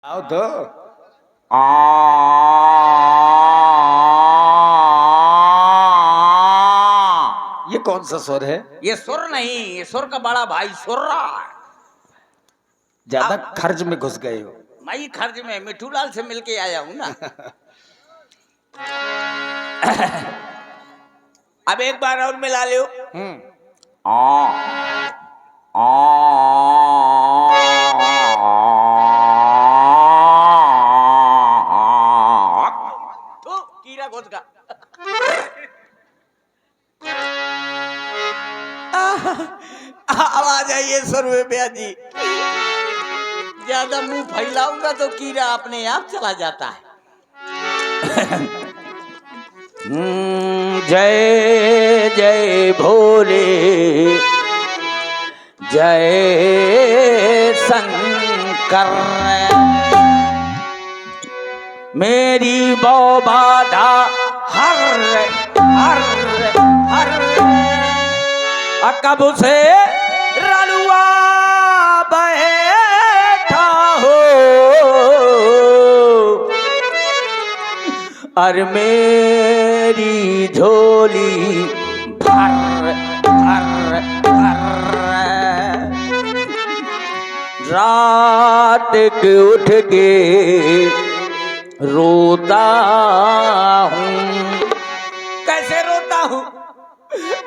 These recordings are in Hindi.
आओ तो ये कौन सा स्वर है? ये सुर नहीं, ये सुर का बड़ा भाई सुर्रा। ज्यादा खर्च में घुस गए हो। मैं खर्च में मिठूलाल से मिलके आया हूं ना। अब एक बार और मिला लियो। तो कीड़ा घुस गया। आवाज आई है सुर में भैया जी। ज्यादा मुंह फैलाऊंगा तो कीड़ा अपने आप चला जाता है। जय जय भोले, जय शंकर, मेरी बाधा हर हर हर। कब से रलुआ बैठा हो, और मेरी झोली भर भर भर। रात के उठ के रोता हूँ। कैसे रोता हूँ?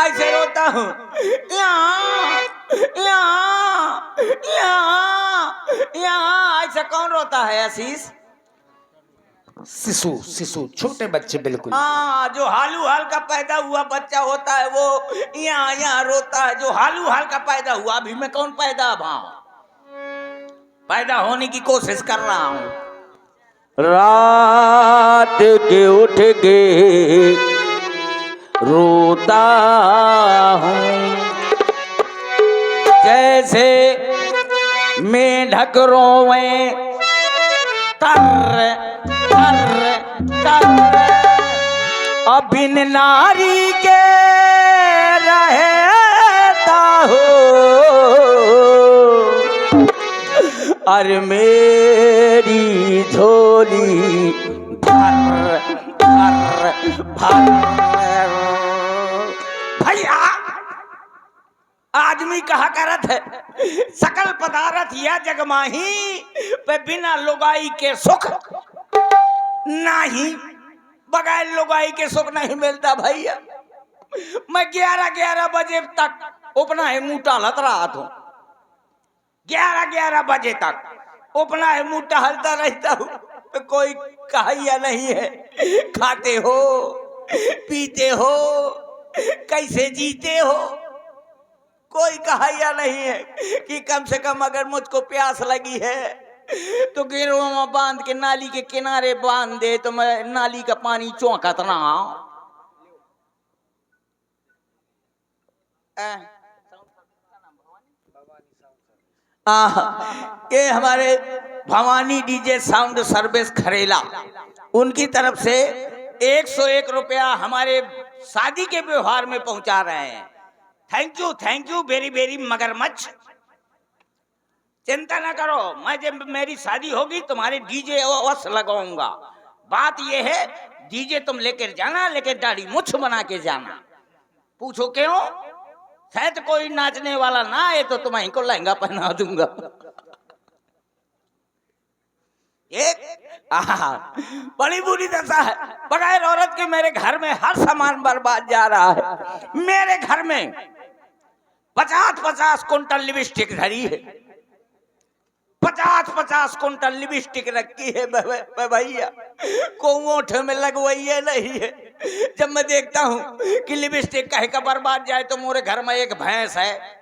ऐसे रोता हूँ, ऐसा कौन रोता है आशीष? शिशु शिशु छोटे बच्चे बिल्कुल। हाँ, जो हालू हाल का पैदा हुआ बच्चा होता है वो यहाँ यहाँ रोता है। जो हालू हाल का पैदा हुआ, अभी मैं कौन पैदा पैदा होने की कोशिश कर रहा हूँ। रात के उठ के रोता हूँ, जैसे मेढक रोवे तर तर तर। अबिन नारी के रहता हो, और मेरी झोली भर भर भर। भैया आदमी कहा करत है, सकल पदार्थ या जगमाही पे बिना लुगाई के सुख नहीं। बगैर लुगाई के सुख नहीं मिलता भैया। मैं 11 बजे तक अपना है मुंह टहलत रहा था। 11 बजे तक अपना है मुंह टहलता रहता हूँ। तो कोई कहिया नहीं है, खाते हो पीते हो कैसे जीते हो, कोई कहिया नहीं है कि कम से कम अगर मुझको प्यास लगी है तो गिरोह में बांध के नाली के किनारे बांध दे तो मैं नाली का पानी चौंकत ना। ये हमारे Bhavani DJ sound service Kharela, उनकी तरफ से 101 रुपया हमारे शादी के व्यवहार में पहुंचा रहे हैं। थैंक यू वेरी वेरी मगरमच्छ। चिंता ना करो, मैं जब मेरी शादी होगी तुम्हारे डीजे अवश्य लगाऊंगा। बात यह है, डीजे तुम लेकर जाना, लेकिन दाढ़ी मुछ बना के जाना। पूछो क्यों? शायद कोई नाचने वाला ना आए तो तुम्हें को लहंगा पहना दूंगा। बड़ी बुरी दशा है। बगैर औरत के मेरे घर में हर सामान बर्बाद जा रहा है। मेरे घर में 50-50 कुंटल लिपस्टिक धरी है, 50-50 कुंटल लिपस्टिक रखी है भैया, को ओठे में लगवाइए नहीं है। जब मैं देखता हूँ कि लिपस्टिक कहीं का बर्बाद जाए तो मोरे घर में एक भैंस है,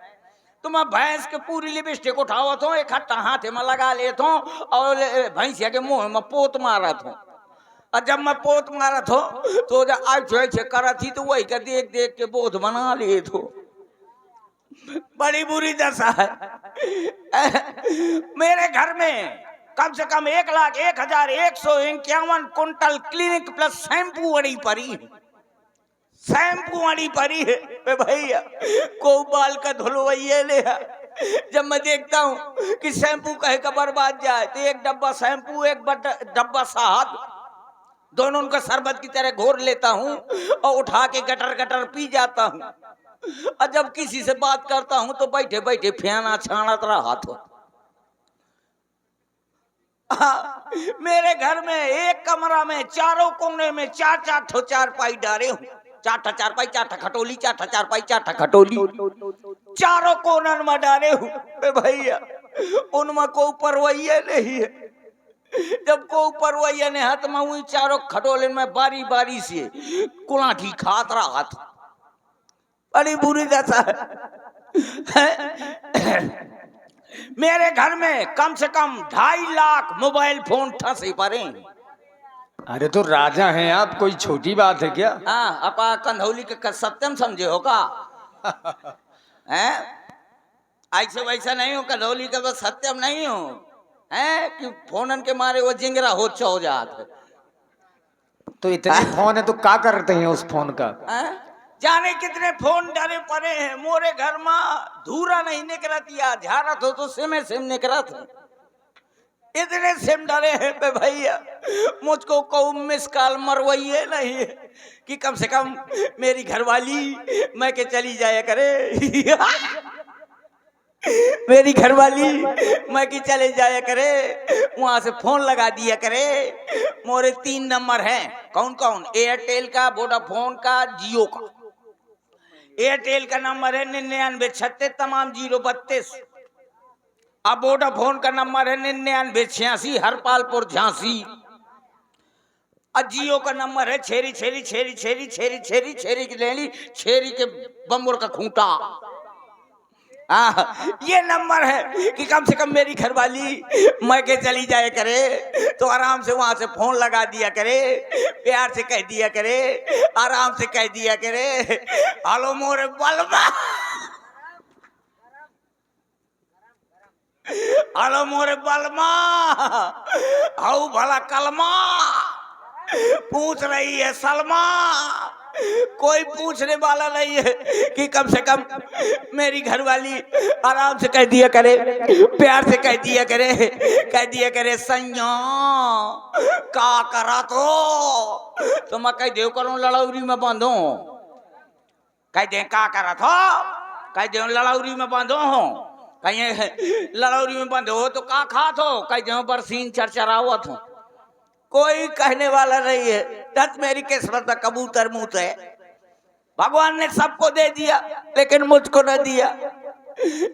तो मैं भैंस के पूरी लिपस्टिक उठावत हूँ, इकट्ठा हाथ में लगा लेता हूँ और भैंसिया के मुंह में पोत मारत हूँ। और जब मैं पोत मारत हूँ तो जब आज करत थी तो वही का देख देख के बोध बना ले तो बड़ी बुरी दशा है। मेरे घर में कम से कम 1,01,151 कुंटल क्लिनिक प्लस शैम्पू अड़ी पड़ी है। शैम्पू अड़ी पड़ी है भैया, को बाल का धुलवाइए ले जब मैं देखता हूँ कि शैम्पू कहे का बर्बाद जाए तो एक डब्बा शैम्पू एक डब्बा शहद दोनों का शरबत की तरह घोर लेता हूँ और उठा के गटर गटर पी जाता हूँ। और जब किसी से बात करता हूँ तो बैठे बैठे फेना छानत रहा तो मेरे घर में एक कमरा में चारों कोने में चार चार ठो चारपाई डाले हूँ। चार चारपाई, चार खटोली, चार चारपाई, चार खटोली, चारों कोनन में डाले हूँ भैया। उनमें को परवैया नहीं है। जब को परवैया ने हाथ में हुई चारों खटोले में बारी बारी से कुलाठी खात रहा था। बड़ी बुरी दशा है। मेरे घर में कम से कम 2.5 लाख मोबाइल फोन ठसे पड़े। अरे तो राजा हैं आप, कोई छोटी बात है क्या? हाँ, अपा कंधौली के सत्यम समझे हो का? हैं? ऐसे वैसा नहीं हो, कंधौली का बस सत्यम नहीं हो हैं कि फोनन के मारे वो जिंगरा हो चौ जात। तो इतने फोन है तो क्या करते हैं उस फोन का? जाने कितने फोन डाले पड़े हैं मोरे घर में। धूरा नहीं निकला दिया, झारत हो तो सिमे सिम निकला था। इतने सिम डाले हैं पे भैया, मुझको को मिस कॉल मरवाइए नहीं है कि कम से कम मेरी घरवाली मैं के चली जाया करे। मेरी घरवाली मैं की चले जाया करे, वहां से फोन लगा दिया करे। मोरे 3 नंबर हैं। कौन कौन? एयरटेल का, वोडाफोन का, जियो का। एयरटेल का नंबर है 9936 तमाम 032। अब वोडाफोन का नंबर है 9986 हरपालपुर झांसी। और जियो का नंबर है छेरी छेरी छेरी छेरी छेरी छेरी छेरी की लेली छेरी के बम्बुर का खूंटा। ये नंबर है कि कम से कम मेरी घरवाली मैं के चली जाए करे तो आराम से वहां से फोन लगा दिया करे, प्यार से कह दिया करे, आराम से कह दिया करे, हेलो मोरे बलमा, हेलो मोरे बलमा, हाउ भला कलमा, पूछ रही है सलमा। कोई पूछने वाला नहीं है कि कम से कम मेरी घरवाली आराम से कह दिया करे, प्यार से कह दिया करे सैया का करा तो मैं कह दे करूं लड़ौरी में बांधो, कह दे का करा था, कह दे लड़ौरी में बांधो हो, कहीं लड़ौरी में बांधो हो तो का खात हो, कह दे बरसीन चरचरावत हो। कोई कहने वाला नहीं है। दस मेरी किस्मत में कबूतर मुंह है। भगवान ने सबको दे दिया लेकिन मुझको न दिया।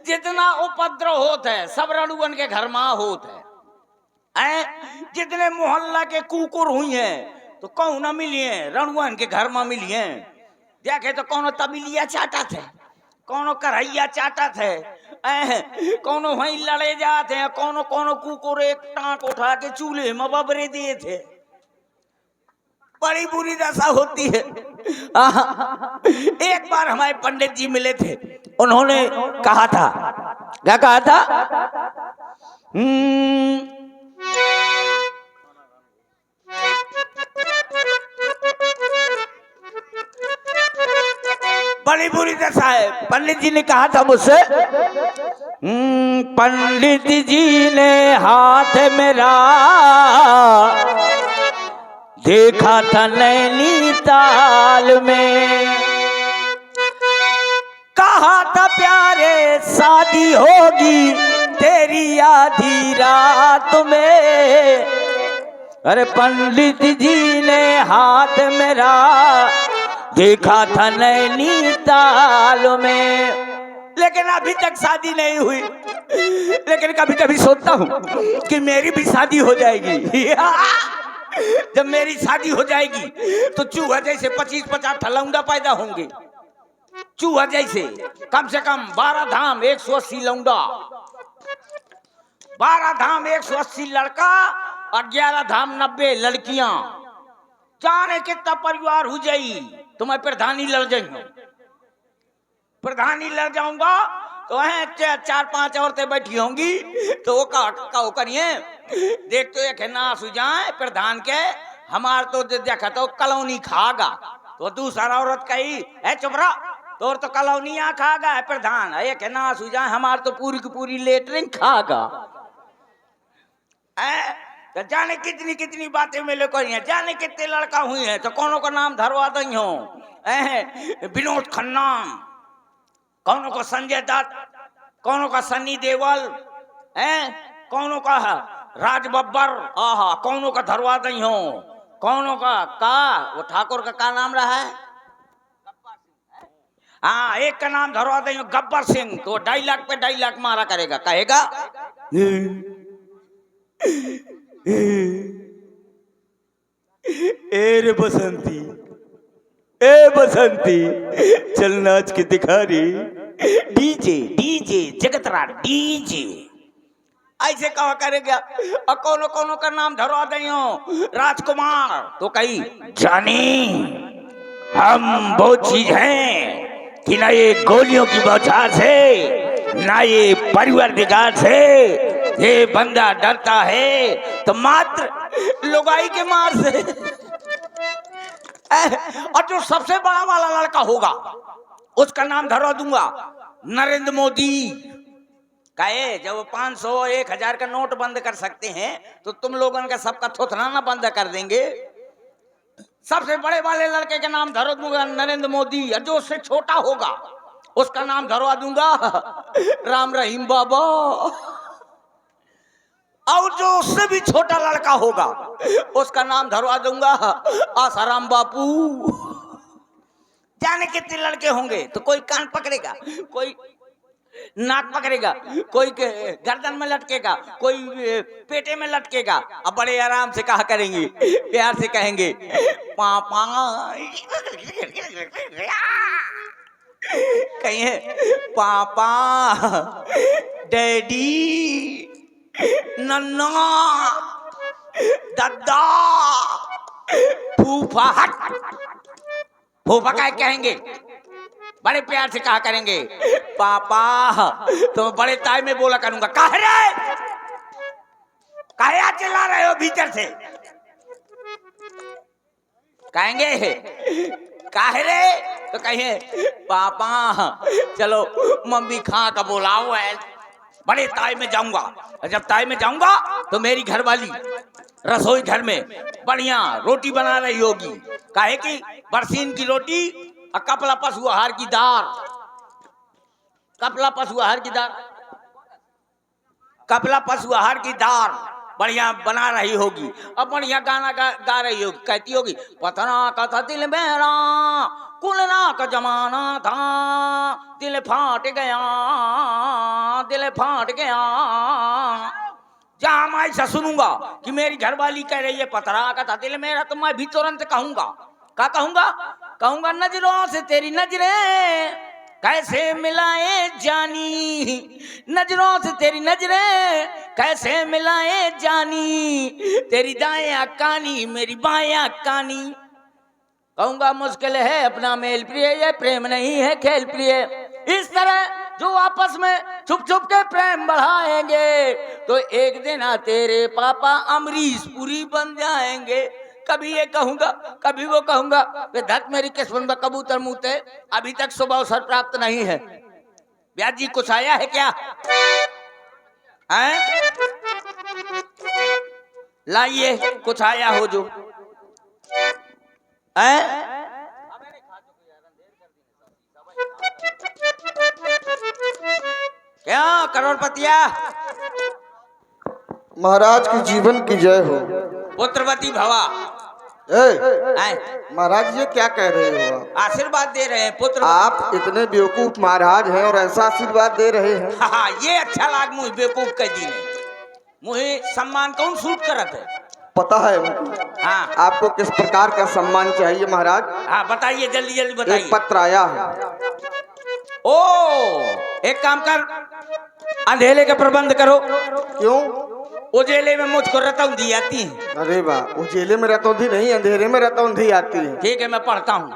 जितना उपद्रव होता है सब रणुवन के घर में होता है। जितने मोहल्ला के कुकुर हुई हैं तो कौन न मिली है, रणुवन के घर में मिली है। देखे तो कौनो तबिलिया चाटा थे, कौनो करैया चाटा थे, कौनो वहीं लड़े जाते हैं, कौनो कौनो कुकुर एक टांक उठा के चूल्हे में बबरे दिए थे। बड़ी बुरी दशा होती है। एक बार हमारे पंडित जी मिले थे, उन्होंने कहा था, क्या कहा था? बड़ी बुरी दशा है। पंडित जी ने कहा था मुझसे, पंडित जी ने हाथ मेरा देखा था नैनीताल में, कहा था प्यारे शादी होगी तेरी आधी रात में। अरे पंडित जी ने हाथ मेरा देखा था नैनीताल में, लेकिन अभी तक शादी नहीं हुई। लेकिन कभी कभी सोचता हूँ कि मेरी भी शादी हो जाएगी। जब मेरी शादी हो जाएगी तो चूहा जैसे 25-50 ठलौंडा पैदा होंगे। चूहा जैसे कम से कम 12 धाम 180 लौंडा, 12 धाम 180 लड़का और 11 धाम 90 लड़कियां। जाने कितना परिवार हो जाई तो मैं प्रधानी लड़ जाऊंगा। प्रधानी लड़ जाऊंगा तो है 4-5 औरतें बैठी होंगी तो वो करिए देख तो एक नाश हो जाए प्रधान के, हमार तो देखा तो कलौनी खागा। तो दूसरा औरत कही है चुप रहा, तोर तो कॉलोनिया खागा है प्रधान, एक है ना सुझा हमार तो पूरी की पूरी लेटरिन खागा। तो जाने कितनी कितनी बातें मिले को है, जाने कितने लड़का हुई है तो कौनों का नाम धरवा दई हो। विनोद खन्ना, कौनों को संजय दत्त, कौनों का सन्नी देओल, कौनों का राज बब्बर, आहा कौनों का धरवा दई हो। कौनों का वो ठाकुर का नाम रहा है, हाँ एक का नाम धरवा दई हो गब्बर सिंह, तो डायलॉग पे डायलॉग मारा करेगा, कहेगा ए रे बसंती, ए बसंती चल नाच के दिखा रे, डीजे डीजे जगतरा डीजे, ऐसे कहा करेगा। और कोनो कोनो का नाम धरवा दई हो राजकुमार, तो कही जानी हम वो चीज हैं कि ना ये गोलियों की बौछार से, ना ये परिवारदिगार से, ये बंदा डरता है तो मात्र लुगाई के मार से। और जो सबसे बड़ा वाला लड़का होगा उसका नाम धरवा दूंगा नरेंद्र मोदी। कहे जब 500 1000 का नोट बंद कर सकते हैं तो तुम लोगों का सबका थोथराना बंद कर देंगे। सबसे बड़े वाले लड़के का नाम धरवा दूंगा नरेंद्र मोदी, और जो उससे छोटा होगा उसका नाम धरवा दूंगा राम रहीम बाबा, और जो उससे भी छोटा लड़का होगा उसका नाम धरवा दूंगा आसाराम बापू। जाने कितने लड़के होंगे, तो कोई कान पकड़ेगा, कोई नाक पकड़ेगा, कोई गर्दन में लटकेगा, कोई पेटे में लटकेगा। अब बड़े आराम से कहा करेंगे, प्यार से कहेंगे पापा, कहिए पापा, डैडी, नन्ना, दादा, फूफा। फूफा क्या कहेंगे, बड़े प्यार से कहा करेंगे पापा, तो बड़े ताई में बोला करूंगा काहे रे, काहे चिल्ला रहे हो भीतर से, कहेंगे काहे रे, तो कहिए पापा चलो मम्मी खा का बोलाओ है, बड़े ताई में जाऊंगा। और जब ताई में जाऊंगा तो मेरी घरवाली रसोई घर में बढ़िया रोटी बना रही होगी, काहे की बरसीन की रोटी और कपला पशु आहार की दाल, कपला पशु आहार की दाल, कपला पशु आहार की दाल बढ़िया बना रही होगी। अब बढ़िया गाना गा रही होगी, कहती होगी पतना का था दिल मेरा, कुलना का जमाना था, दिल फाट गया, दिल फाट गया। जहां मैं ऐसा सुनूंगा कि मेरी घरवाली कह रही है पतरा का था दिल मेरा, तो मैं भी तुरंत कहूंगा, क्या कहूंगा, कहूंगा नजरों से तेरी नजरें कैसे मिलाए जानी, नजरों से तेरी नजरें कैसे मिलाए जानी, तेरी दाएं कानी मेरी बाएं कानी। कहूंगा मुश्किल है अपना मेल प्रिय, ये प्रेम नहीं है खेल प्रिय। इस तरह जो आपस में छुप छुप के प्रेम बढ़ाएंगे तो एक दिन तेरे पापा अमरीश पुरी बन जाएंगे। कभी ये कहूंगा कभी वो कहूंगा, वे धक मेरी किस्मत में कबूतर मुँहते, अभी तक सुबह अवसर प्राप्त नहीं है। ब्याज जी कुछ आया है क्या, हैं? लाइए कुछ आया हो जो, हैं? क्या करोड़पतिया, महाराज की जीवन की जय हो। पुत्रवती भवा। महाराज ये क्या कह रहे हो आप? आशीर्वाद दे रहे हैं पुत्र। आप इतने बेवकूफ महाराज हैं और ऐसा आशीर्वाद दे रहे हैं। हाँ ये अच्छा लाग मुझे बेवकूफ कह दी ने, मुझे सम्मान कौन सूट करत है पता है। हाँ आपको किस प्रकार का सम्मान चाहिए महाराज? हाँ बताइए जल्दी जल्दी बताइए। एक पत्र आया है। ओ एक काम कर, अंधेरे का प्रबंध करो। क्यों? उजेले में मुझको रतौंधी आती है। अरे वाह, उजेले में रतौंधी नहीं, अंधेरे में रतौंधी आती है। ठीक है मैं पढ़ता हूँ।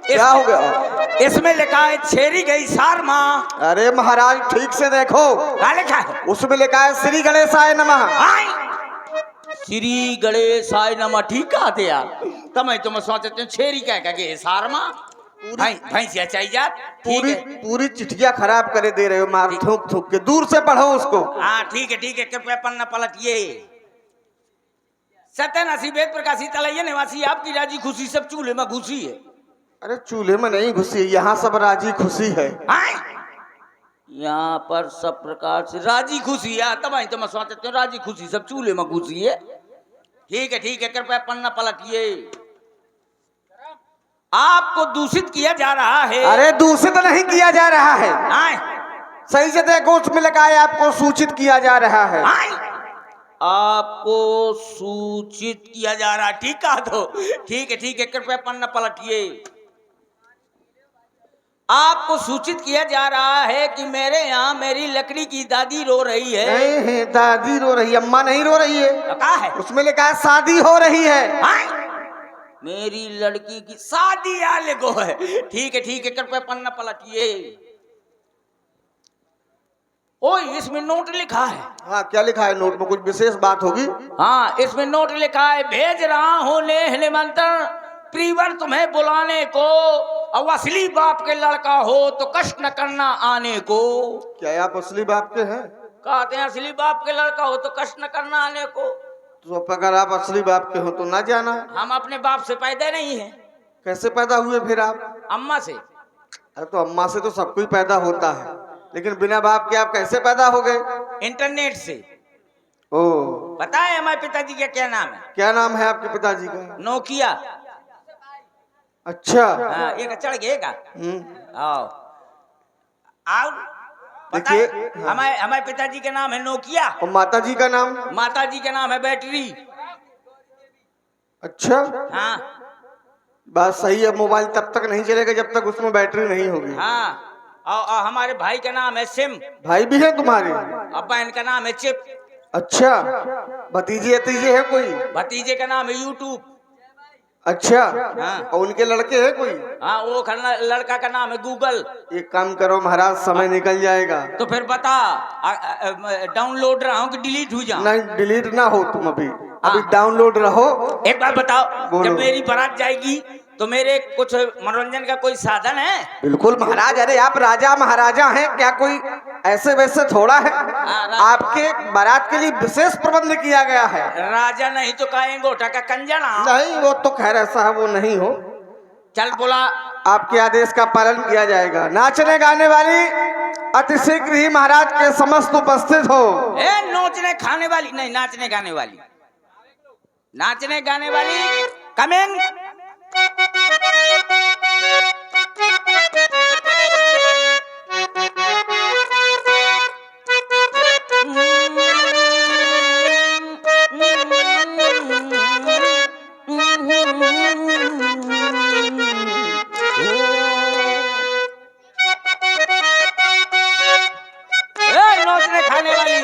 क्या हो गया? इसमें लिखा है छेरी गई सार माँ। अरे महाराज ठीक से देखो, क्या लिखा है? उसमें लिखा है श्री गणेशाय नमः। श्री गणेशाय नमः ठीक आते यार तमें तुम सोचते छेरी क्या कहे हिसार मां भैंसिया चाहिए जात ठीक पूरी है पूरी चिट्ठियां खराब करे दे रहे हो, मार थूक थूक के। दूर से पढ़ो उसको। हाँ ठीक है कृपया पन्ना पलटिए। सत्यनाशी वेद प्रकाशी तलैया निवासी आपकी राजी खुशी सब चूल्हे में घुसी है। अरे चूल्हे में नहीं घुसी, यहाँ सब राजी खुशी है। यहाँ पर सब प्रकार से राजी खुशी है तब तो मैं सोचते हो राजी खुशी सब चूल्हे में घुसी है। ठीक है कृपया पन्ना पलटिए। आपको दूषित किया जा रहा है। अरे दूषित नहीं किया जा रहा है, आए, सही से देखो उसमें लिखा है आपको सूचित किया जा रहा है। आए, आपको सूचित किया जा रहा है ठीक है तो ठीक है कृपया पन्ना पलटिए। आपको सूचित किया जा रहा है कि मेरे यहाँ मेरी लकड़ी की दादी रो रही है। नहीं है, दादी रो रही है, अम्मा नहीं रो रही है। तो कहा है उसमें लिखा है शादी हो रही है। आए, मेरी लड़की की शादी आले को है। ठीक है कृपया पन्ना पलटिए। ओए इसमें नोट लिखा है। हाँ क्या लिखा है नोट में? कुछ विशेष बात होगी? हाँ इसमें नोट लिखा है भेज रहा हूँ नेह निमंत्रण प्रीवर तुम्हें बुलाने को। अब असली बाप के लड़का हो तो कष्ट न करना आने को। क्या आप असली बाप के हैं? कहते हैं असली बाप के लड़का हो तो कष्ट न करना आने को। तो अगर आप असली बाप के हो तो ना जाना। हम अपने बाप से पैदा नहीं है। कैसे पैदा हुए फिर आप? अम्मा से। अरे तो अम्मा से तो सब कोई पैदा होता है, लेकिन बिना बाप के आप कैसे पैदा हो गए? इंटरनेट से। ओ, पता है हमारे पिताजी का क्या नाम है? क्या नाम है आपके पिताजी का? नोकिया। अच्छा। हाँ एक चढ़ गएगा। आओ आओ पता है देखिए, हमारे पिताजी का नाम है नोकिया। और माता जी का नाम? माता जी का नाम है बैटरी। अच्छा, हाँ बात सही है। मोबाइल तब तक नहीं चलेगा जब तक उसमें बैटरी नहीं होगी। हाँ और हमारे भाई का नाम है सिम। भाई भी है तुम्हारे? और बहन का नाम है चिप। अच्छा, भतीजे भतीजे है कोई? भतीजे का नाम है यूट्यूब। अच्छा, हाँ। और उनके लड़के हैं कोई? हाँ वो लड़का का नाम है गूगल। एक काम करो महाराज, समय निकल जाएगा। तो फिर बता डाउनलोड रहा हूँ कि डिलीट हो जाऊं? नहीं डिलीट ना हो तुम अभी डाउनलोड रहो। एक बात बताओ बोलो। जब मेरी बारात जाएगी तो मेरे कुछ मनोरंजन का कोई साधन है? बिल्कुल महाराज, अरे आप राजा महाराजा हैं, क्या कोई ऐसे वैसे थोड़ा है? आपके बारात के लिए विशेष प्रबंध किया गया है। राजा नहीं तो का अंगूठा का कंजरा। नहीं वो तो खैर ऐसा है, वो नहीं हो। चल बोला आपके आदेश का पालन किया जाएगा। नाचने गाने वाली अति शीघ्र ही महाराज के समस्त उपस्थित हो। नोचने खाने वाली नहीं, नाचने गाने वाली। नाचने गाने वाली कमिंग। नोचने खाने वाली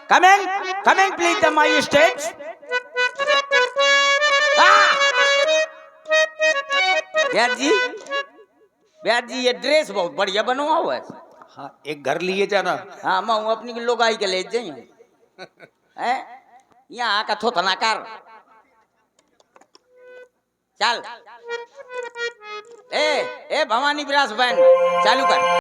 coming please the my stage. ब्याज जी ये ड्रेस बहुत बढ़िया बनवा हुआ है। हाँ एक घर लिए जाना। हाँ मैं अपनी लोग आई के ले जाइए यहाँ का थोतना कर। चल ए भवानी विलास बैंड चालू कर।